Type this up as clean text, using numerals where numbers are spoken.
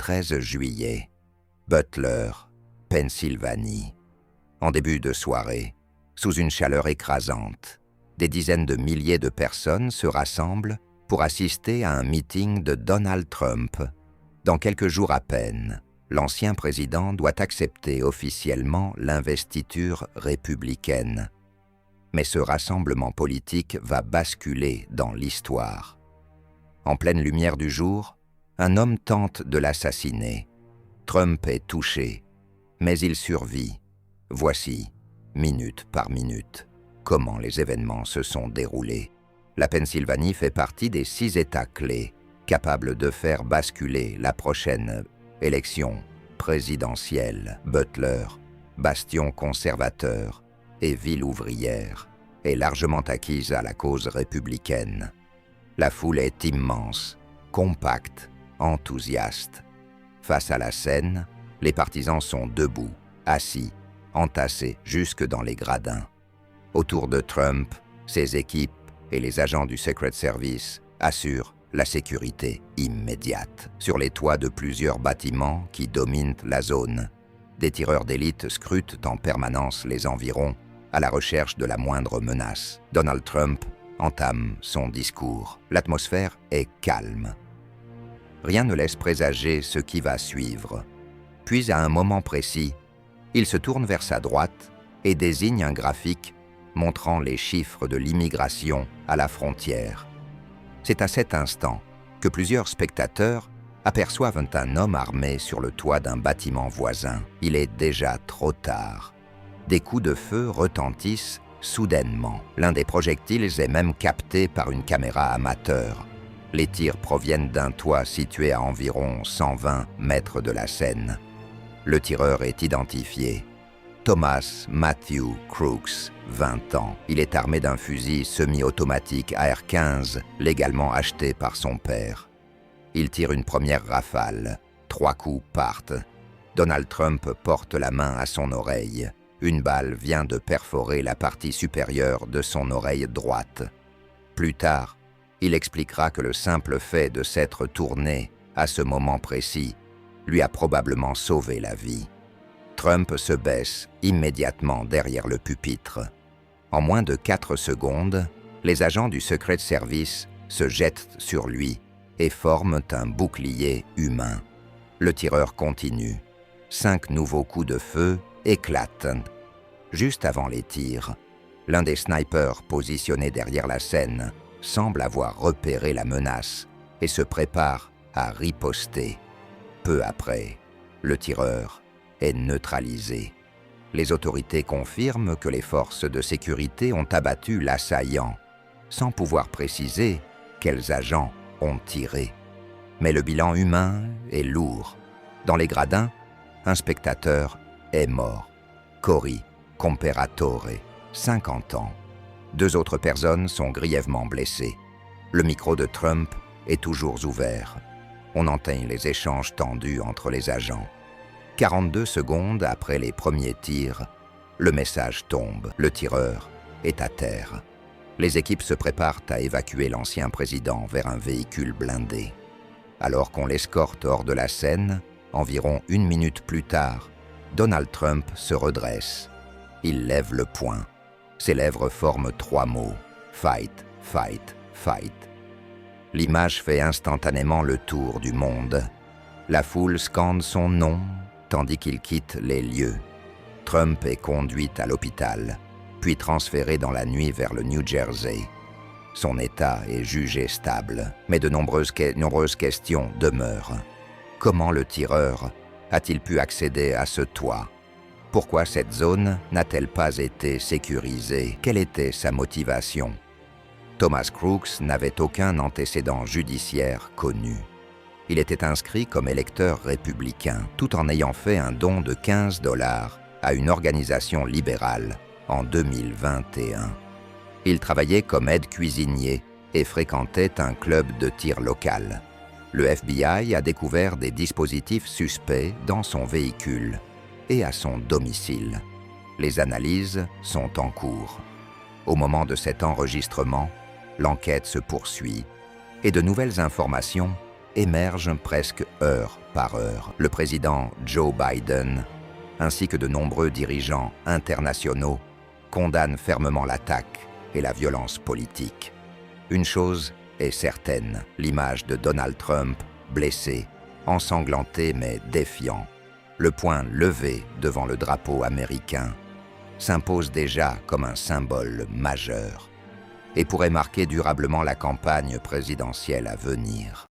13 juillet. Butler, Pennsylvanie. En début de soirée, sous une chaleur écrasante, des dizaines de milliers de personnes se rassemblent pour assister à un meeting de Donald Trump. Dans quelques jours à peine, l'ancien président doit accepter officiellement l'investiture républicaine. Mais ce rassemblement politique va basculer dans l'histoire. En pleine lumière du jour, un homme tente de l'assassiner. Trump est touché, mais il survit. Voici, minute par minute, comment les événements se sont déroulés. La Pennsylvanie fait partie des 6 États clés capables de faire basculer la prochaine élection présidentielle. Butler, bastion conservateur et ville ouvrière, est largement acquise à la cause républicaine. La foule est immense, compacte, enthousiaste. Face à la scène, les partisans sont debout, assis, entassés jusque dans les gradins. Autour de Trump, ses équipes et les agents du Secret Service assurent la sécurité immédiate. Sur les toits de plusieurs bâtiments qui dominent la zone, des tireurs d'élite scrutent en permanence les environs à la recherche de la moindre menace. Donald Trump entame son discours. L'atmosphère est calme. Rien ne laisse présager ce qui va suivre. Puis, à un moment précis, il se tourne vers sa droite et désigne un graphique montrant les chiffres de l'immigration à la frontière. C'est à cet instant que plusieurs spectateurs aperçoivent un homme armé sur le toit d'un bâtiment voisin. Il est déjà trop tard. Des coups de feu retentissent soudainement. L'un des projectiles est même capté par une caméra amateur. Les tirs proviennent d'un toit situé à environ 120 mètres de la scène. Le tireur est identifié. Thomas Matthew Crooks, 20 ans. Il est armé d'un fusil semi-automatique AR-15, légalement acheté par son père. Il tire une première rafale. 3 coups partent. Donald Trump porte la main à son oreille. Une balle vient de perforer la partie supérieure de son oreille droite. Plus tard, il expliquera que le simple fait de s'être tourné à ce moment précis lui a probablement sauvé la vie. Trump se baisse immédiatement derrière le pupitre. En moins de 4 secondes, les agents du Secret Service se jettent sur lui et forment un bouclier humain. Le tireur continue. 5 nouveaux coups de feu éclatent. Juste avant les tirs, l'un des snipers positionnés derrière la scène semble avoir repéré la menace et se prépare à riposter. Peu après, le tireur est neutralisé. Les autorités confirment que les forces de sécurité ont abattu l'assaillant, sans pouvoir préciser quels agents ont tiré. Mais le bilan humain est lourd. Dans les gradins, un spectateur est mort. Cory Comperatore, 50 ans. 2 autres personnes sont grièvement blessées. Le micro de Trump est toujours ouvert. On entend les échanges tendus entre les agents. 42 secondes après les premiers tirs, le message tombe. Le tireur est à terre. Les équipes se préparent à évacuer l'ancien président vers un véhicule blindé. Alors qu'on l'escorte hors de la scène, environ 1 minute plus tard, Donald Trump se redresse. Il lève le poing. Ses lèvres forment 3 mots. Fight, fight, fight. L'image fait instantanément le tour du monde. La foule scande son nom, tandis qu'il quitte les lieux. Trump est conduit à l'hôpital, puis transféré dans la nuit vers le New Jersey. Son état est jugé stable, mais de nombreuses questions demeurent. Comment le tireur a-t-il pu accéder à ce toit? Pourquoi cette zone n'a-t-elle pas été sécurisée? Quelle était sa motivation? Thomas Crooks n'avait aucun antécédent judiciaire connu. Il était inscrit comme électeur républicain, tout en ayant fait un don de $15 à une organisation libérale en 2021. Il travaillait comme aide-cuisinier et fréquentait un club de tir local. Le FBI a découvert des dispositifs suspects dans son véhicule et à son domicile. Les analyses sont en cours. Au moment de cet enregistrement, l'enquête se poursuit et de nouvelles informations émergent presque heure par heure. Le président Joe Biden, ainsi que de nombreux dirigeants internationaux, condamnent fermement l'attaque et la violence politique. Une chose est certaine, l'image de Donald Trump, blessé, ensanglanté mais défiant, le poing levé devant le drapeau américain, s'impose déjà comme un symbole majeur et pourrait marquer durablement la campagne présidentielle à venir.